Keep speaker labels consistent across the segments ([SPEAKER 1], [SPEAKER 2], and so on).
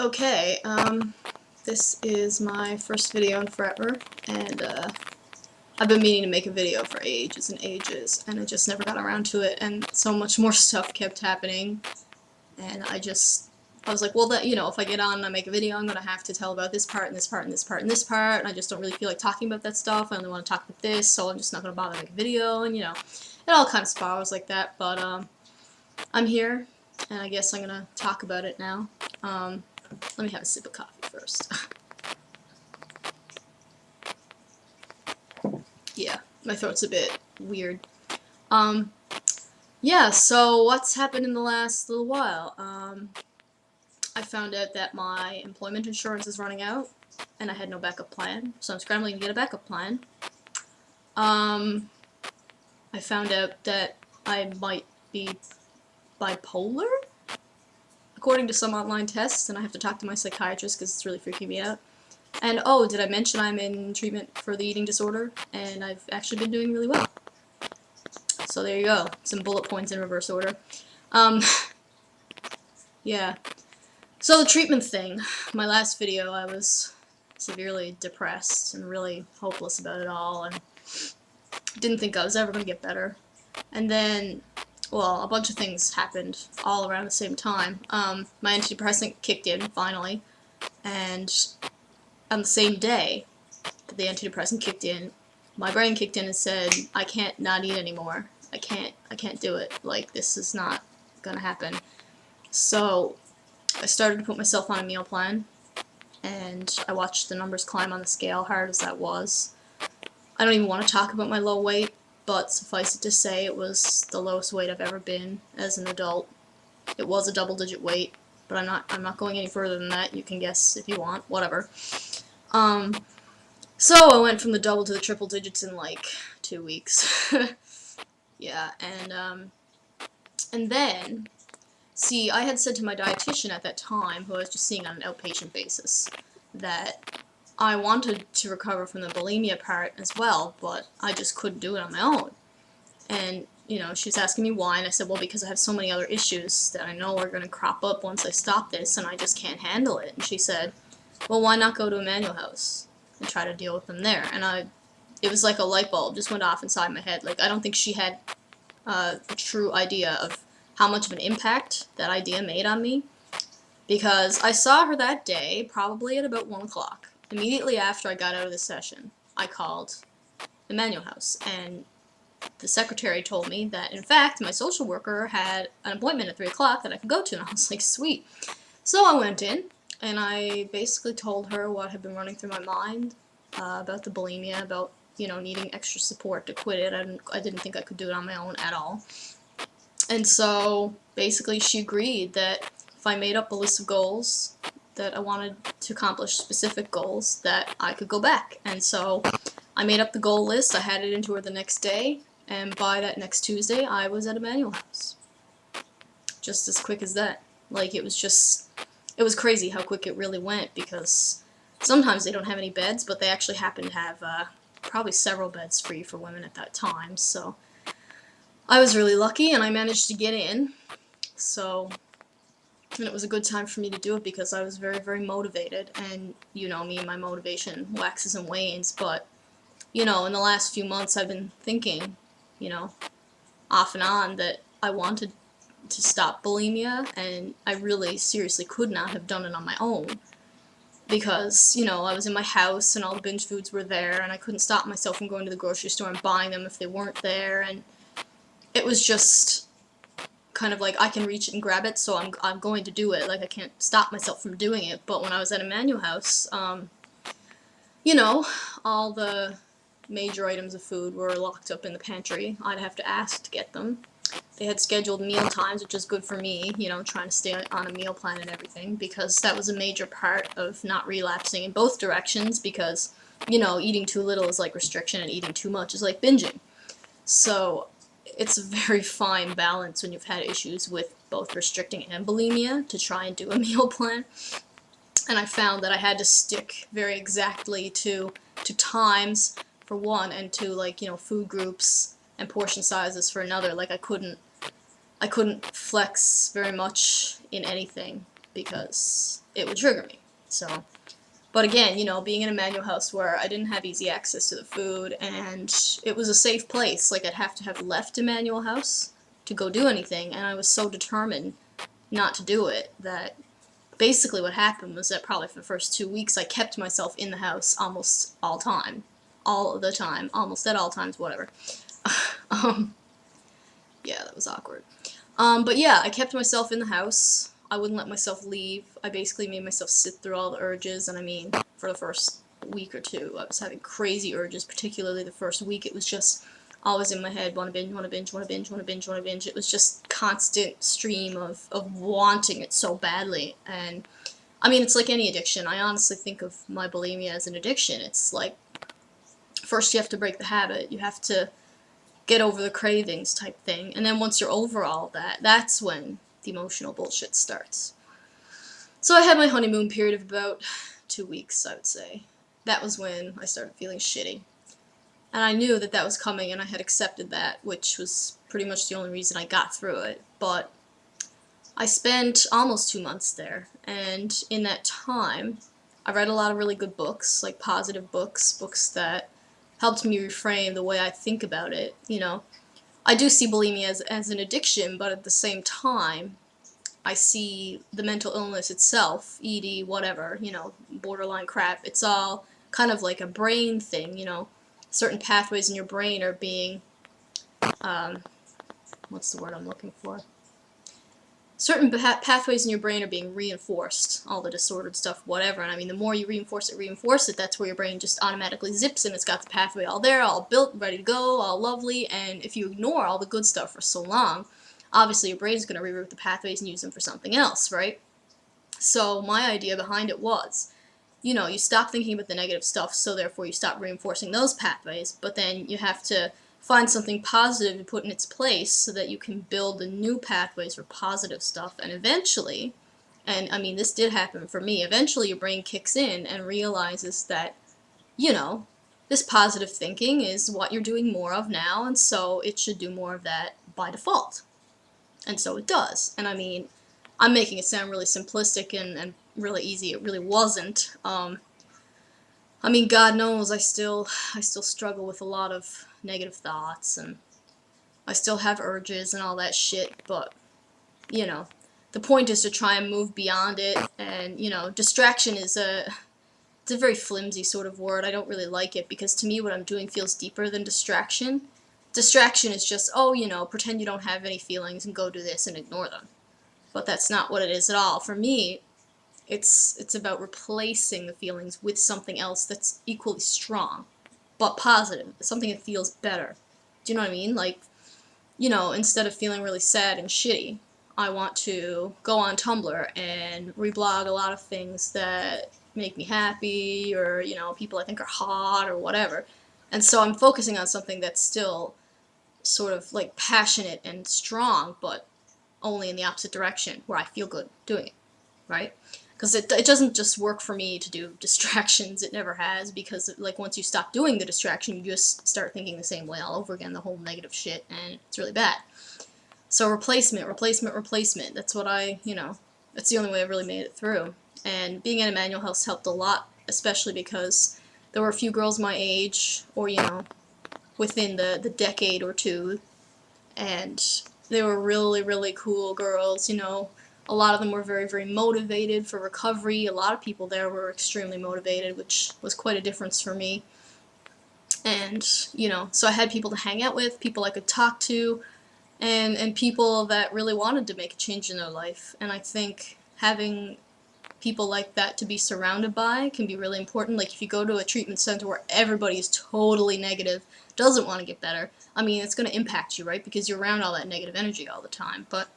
[SPEAKER 1] Okay, this is my first video in forever, and I've been meaning to make a video for ages and ages, and I just never got around to it, and so much more stuff kept happening, and I was like, well, that, if I get on and I make a video, I'm gonna have to tell about this part, and this part, and this part, and this part, and I just don't really feel like talking about that stuff. I only want to talk about this, so I'm just not gonna bother to make a video, and, it all kind of spirals like that, but, I'm here, and I guess I'm gonna talk about it now. Let me have a sip of coffee first. Yeah, my throat's a bit weird. Yeah, so what's happened in the last little while? I found out that my employment insurance is running out, and I had no backup plan, so I'm scrambling to get a backup plan. I found out that I might be bipolar, according to some online tests, and I have to talk to my psychiatrist because it's really freaking me out. And oh, did I mention I'm in treatment for the eating disorder, and I've actually been doing really well. So there you go, some bullet points in reverse order. Yeah. So the treatment thing, my last video I was severely depressed and really hopeless about it all, and didn't think I was ever going to get better. And then, well, a bunch of things happened all around the same time. My antidepressant kicked in, finally, and on the same day that the antidepressant kicked in, my brain kicked in and said, I can't not eat anymore. I can't do it. Like, this is not gonna happen. So I started to put myself on a meal plan, and I watched the numbers climb on the scale, hard as that was. I don't even want to talk about my low weight, but suffice it to say it was the lowest weight I've ever been as an adult. It was a double-digit weight, but I'm not going any further than that. You can guess if you want, whatever. So I went from the double to the triple digits in like 2 weeks. Yeah, and then, see, I had said to my dietitian at that time, who I was just seeing on an outpatient basis, that I wanted to recover from the bulimia part as well, but I just couldn't do it on my own. And, she was asking me why, and I said, well, because I have so many other issues that I know are going to crop up once I stop this, and I just can't handle it. And she said, well, why not go to Emmanuel House and try to deal with them there? And it was like a light bulb just went off inside my head. Like, I don't think she had a true idea of how much of an impact that idea made on me, because I saw her that day, probably at about 1 o'clock. Immediately after I got out of the session, I called Emmanuel House, and the secretary told me that, in fact, my social worker had an appointment at 3 o'clock that I could go to, and I was like, sweet. So I went in, and I basically told her what had been running through my mind about the bulimia, about, needing extra support to quit it. I didn't think I could do it on my own at all. And so, basically, she agreed that if I made up a list of goals, that I wanted to accomplish specific goals, that I could go back. And so I made up the goal list, I had it into her the next day, and by that next Tuesday I was at Emmanuel House. Just as quick as that. Like, it was crazy how quick it really went, because sometimes they don't have any beds, but they actually happen to have probably several beds free for women at that time, so I was really lucky and I managed to get in. So, and it was a good time for me to do it because I was very, very motivated, and you know me, my motivation waxes and wanes, but in the last few months I've been thinking, off and on, that I wanted to stop bulimia, and I really seriously could not have done it on my own, because, I was in my house and all the binge foods were there, and I couldn't stop myself from going to the grocery store and buying them if they weren't there, and it was just kind of like, I can reach it and grab it, so I'm going to do it. Like, I can't stop myself from doing it. But when I was at Emmanuel House, all the major items of food were locked up in the pantry. I'd have to ask to get them. They had scheduled meal times, which is good for me, trying to stay on a meal plan and everything, because that was a major part of not relapsing in both directions, because, eating too little is like restriction, and eating too much is like binging. So it's a very fine balance when you've had issues with both restricting and bulimia to try and do a meal plan. And I found that I had to stick very exactly to times for one, and to food groups and portion sizes for another. Like, I couldn't flex very much in anything. because it would trigger me. So, but again, you know, being in a manual house where I didn't have easy access to the food, and it was a safe place, like I'd have to have left a manual house to go do anything, and I was so determined not to do it that basically what happened was that probably for the first 2 weeks I kept myself in the house almost all the time, almost at all times, whatever. um, yeah, that was awkward. But yeah, I kept myself in the house. I wouldn't let myself leave. I basically made myself sit through all the urges, and I mean, for the first week or two, I was having crazy urges, particularly the first week. It was just always in my head, want to binge, want to binge, want to binge, want to binge, want to binge. It was just constant stream of wanting it so badly. And I mean, it's like any addiction. I honestly think of my bulimia as an addiction. It's like, first you have to break the habit. You have to get over the cravings type thing. And then once you're over all that, that's when the emotional bullshit starts. So I had my honeymoon period of about 2 weeks, I would say. That was when I started feeling shitty. And I knew that that was coming, and I had accepted that, which was pretty much the only reason I got through it. But I spent almost 2 months there, and in that time, I read a lot of really good books, like positive books, books that helped me reframe the way I think about it. You know, I do see bulimia as an addiction, but at the same time, I see the mental illness itself, ED, whatever, you know, borderline crap. It's all kind of like a brain thing, you know. Certain pathways in your brain are being, what's the word I'm looking for? Certain pathways in your brain are being reinforced, all the disordered stuff, whatever. And I mean, the more you reinforce it, that's where your brain just automatically zips, and it's got the pathway all there, all built, ready to go, all lovely. And if you ignore all the good stuff for so long, obviously your brain's going to reroute the pathways and use them for something else, right? So my idea behind it was, you know, you stop thinking about the negative stuff, so therefore you stop reinforcing those pathways, but then you have to find something positive to put in its place so that you can build the new pathways for positive stuff. And eventually, and I mean, this did happen for me, eventually your brain kicks in and realizes that, you know, this positive thinking is what you're doing more of now, and so it should do more of that by default. And so it does. And I mean, I'm making it sound really simplistic and really easy. It really wasn't. I mean, God knows I still struggle with a lot of negative thoughts, and I still have urges and all that shit, but, you know, the point is to try and move beyond it. And, you know, distraction is it's a very flimsy sort of word. I don't really like it, because to me what I'm doing feels deeper than distraction. Distraction is just, oh, you know, pretend you don't have any feelings and go do this and ignore them. But that's not what it is at all. For me, it's about replacing the feelings with something else that's equally strong, but positive, something that feels better. Do you know what I mean? Like, you know, instead of feeling really sad and shitty, I want to go on Tumblr and reblog a lot of things that make me happy, or, you know, people I think are hot or whatever. And so I'm focusing on something that's still sort of like passionate and strong, but only in the opposite direction, where I feel good doing it, right? Because it doesn't just work for me to do distractions. It never has, because like once you stop doing the distraction, you just start thinking the same way all over again, the whole negative shit, and it's really bad. So replacement. That's what you know, that's the only way I really made it through. And being in a manual house helped a lot, especially because there were a few girls my age, or, you know, within the decade or two, and they were really, really cool girls, you know. A lot of them were very, very motivated for recovery. A lot of people there were extremely motivated, which was quite a difference for me. And, you know, so I had people to hang out with, people I could talk to, and people that really wanted to make a change in their life. And I think having people like that to be surrounded by can be really important. Like, if you go to a treatment center where everybody is totally negative, doesn't want to get better, I mean, it's going to impact you, right? Because you're around all that negative energy all the time. But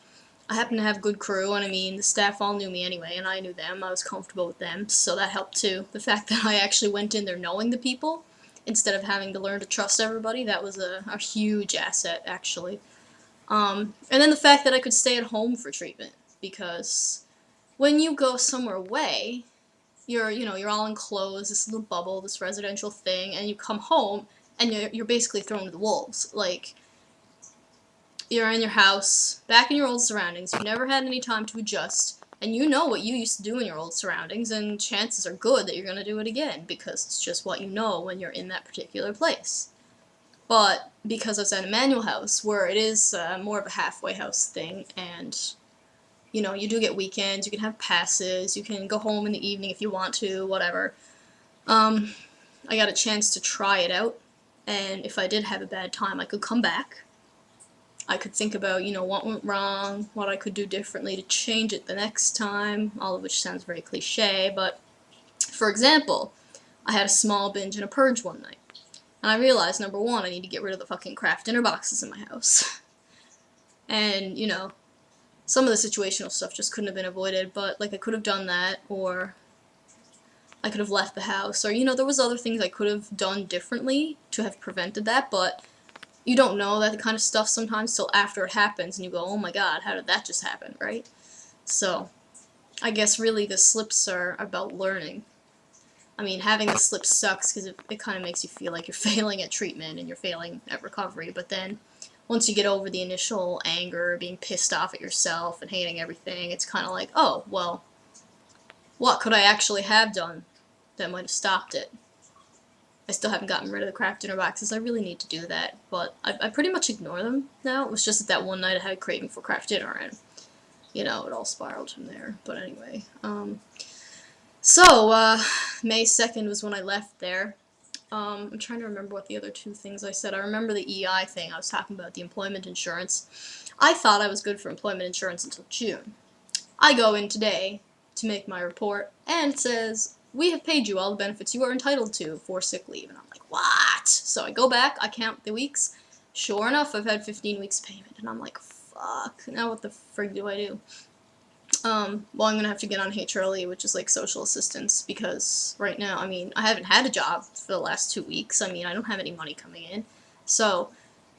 [SPEAKER 1] I happen to have a good crew, and I mean, the staff all knew me anyway, and I knew them. I was comfortable with them, so that helped too. The fact that I actually went in there knowing the people, instead of having to learn to trust everybody, that was a huge asset, actually. And then the fact that I could stay at home for treatment, because when you go somewhere away, you're all enclosed, this little bubble, this residential thing, and you come home, and you're basically thrown to the wolves. Like, you're in your house, back in your old surroundings, you've never had any time to adjust, and you know what you used to do in your old surroundings, and chances are good that you're going to do it again, because it's just what you know when you're in that particular place. But because I was at a manual house, where it is more of a halfway house thing, and you know, you do get weekends, you can have passes, you can go home in the evening if you want to, whatever. I got a chance to try it out, and if I did have a bad time, I could come back. I could think about, you know, what went wrong, what I could do differently to change it the next time, all of which sounds very cliche, but for example, I had a small binge and a purge one night, and I realized, number one, I need to get rid of the fucking craft dinner boxes in my house. And, you know, some of the situational stuff just couldn't have been avoided, but, like, I could have done that, or I could have left the house, or, you know, there was other things I could have done differently to have prevented that, but you don't know that kind of stuff sometimes till after it happens, and you go, oh my god, how did that just happen, right? So, I guess really the slips are about learning. I mean, having the slip sucks because it kind of makes you feel like you're failing at treatment and you're failing at recovery, but then once you get over the initial anger, being pissed off at yourself and hating everything, it's kind of like, oh, well, what could I actually have done that might have stopped it? I still haven't gotten rid of the craft dinner boxes. I really need to do that, but I pretty much ignore them now. It was just that one night I had a craving for craft dinner, and, you know, it all spiraled from there. But anyway, so, May 2nd was when I left there. I'm trying to remember what the other two things I said. I remember the EI thing. I was talking about the employment insurance. I thought I was good for employment insurance until June. I go in today to make my report, and it says, we have paid you all the benefits you are entitled to for sick leave. And I'm like, what? So I go back, I count the weeks. Sure enough, I've had 15 weeks payment. And I'm like, fuck, now what the frig do I do? Well, I'm going to have to get on HRLE, which is like social assistance, because right now, I mean, I haven't had a job for the last 2 weeks. I mean, I don't have any money coming in. So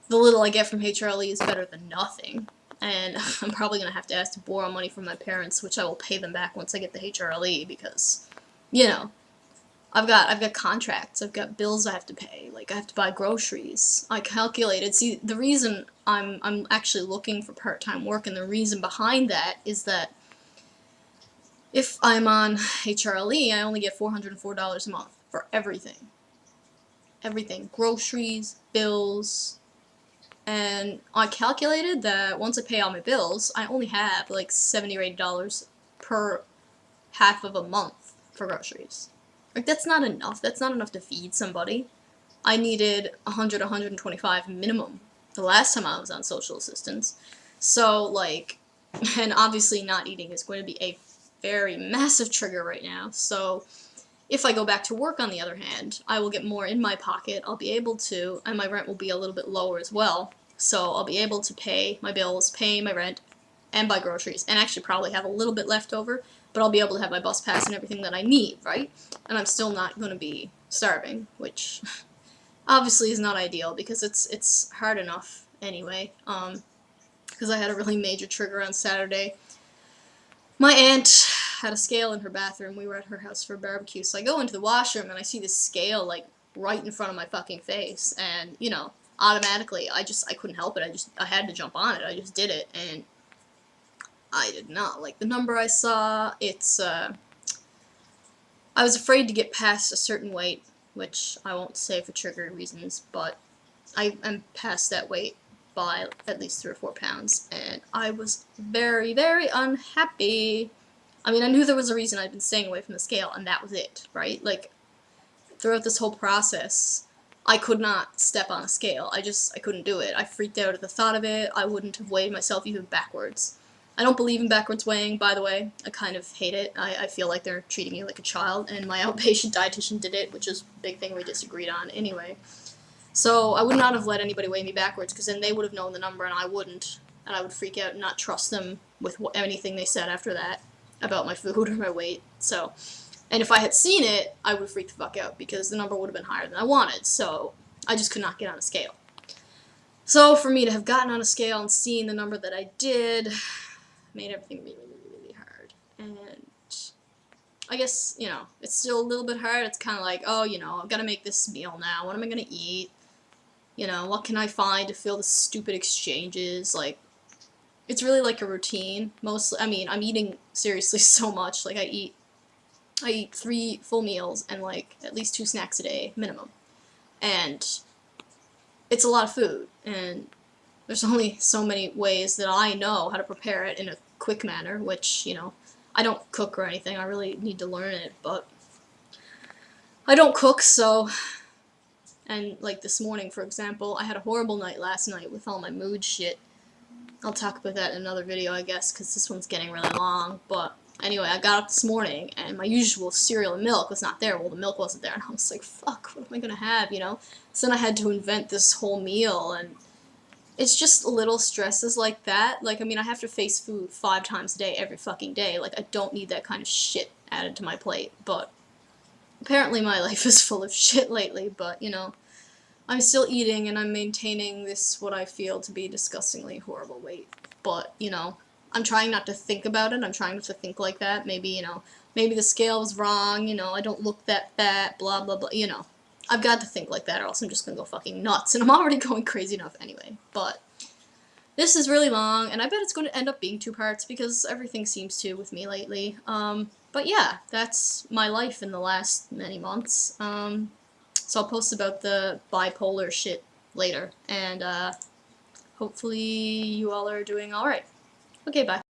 [SPEAKER 1] the little I get from HRLE is better than nothing. And I'm probably going to have to ask to borrow money from my parents, which I will pay them back once I get the HRLE, because, you know, I've got contracts, I've got bills I have to pay, like I have to buy groceries. I calculated, see, the reason I'm actually looking for part-time work, and the reason behind that is that if I'm on HRLE, I only get $404 a month for everything. Everything. Groceries, bills, and I calculated that once I pay all my bills, I only have like $70 or $80 per half of a month for groceries. Like, that's not enough. That's not enough to feed somebody. I needed 100, 125 minimum the last time I was on social assistance. So, like, and obviously not eating is going to be a very massive trigger right now. So if I go back to work, on the other hand, I will get more in my pocket. I'll be able to, and my rent will be a little bit lower as well. So I'll be able to pay my bills, pay my rent, and buy groceries, and actually probably have a little bit left over, but I'll be able to have my bus pass and everything that I need, right? And I'm still not going to be starving, which obviously is not ideal, because it's hard enough anyway, because I had a really major trigger on Saturday. My aunt had a scale in her bathroom. We were at her house for a barbecue, so I go into the washroom and I see this scale, like, right in front of my fucking face, and, you know, automatically, I couldn't help it. I had to jump on it. I just did it, and I did not like the number I saw. I was afraid to get past a certain weight, which I won't say for trigger reasons, but I am past that weight by at least 3 or 4 pounds, and I was very, very unhappy. I mean, I knew there was a reason I'd been staying away from the scale, and that was it, right? Like, throughout this whole process, I could not step on a scale. I couldn't do it. I freaked out at the thought of it. I wouldn't have weighed myself even backwards. I don't believe in backwards weighing, by the way. I kind of hate it. I feel like they're treating you like a child, and my outpatient dietitian did it, which is a big thing we disagreed on anyway. So I would not have let anybody weigh me backwards, because then they would have known the number and I wouldn't, and I would freak out and not trust them with anything they said after that about my food or my weight. So, and if I had seen it, I would freak the fuck out, because the number would have been higher than I wanted, so I just could not get on a scale. So for me to have gotten on a scale and seen the number that I did made everything really, really, really hard. And I guess, you know, it's still a little bit hard. It's kind of like, oh, you know, I've got to make this meal now. What am I going to eat? You know, what can I find to fill the stupid exchanges? Like, it's really like a routine. Mostly, I mean, I'm eating seriously so much. Like, I eat 3 full meals and, like, at least 2 snacks a day, minimum. And it's a lot of food, and there's only so many ways that I know how to prepare it in a quick manner, which, you know, I don't cook or anything. I really need to learn it, but I don't cook, so... And, like, this morning, for example, I had a horrible night last night with all my mood shit. I'll talk about that in another video, I guess, because this one's getting really long, but anyway, I got up this morning, and my usual cereal and milk was not there. Well, the milk wasn't there, and I was like, fuck, what am I gonna have, you know? So then I had to invent this whole meal, and it's just little stresses like that. Like, I mean, I have to face food 5 times a day, every fucking day. Like, I don't need that kind of shit added to my plate, but apparently my life is full of shit lately, but, you know, I'm still eating and I'm maintaining this, what I feel to be disgustingly horrible weight. But, you know, I'm trying not to think about it. I'm trying not to think like that. Maybe, you know, maybe the scale was wrong, you know, I don't look that fat, blah, blah, blah, you know. I've got to think like that or else I'm just gonna go fucking nuts. And I'm already going crazy enough anyway. But this is really long, and I bet it's going to end up being 2 parts because everything seems to with me lately. But yeah, that's my life in the last many months. So I'll post about the bipolar shit later, and hopefully you all are doing alright. Okay, bye.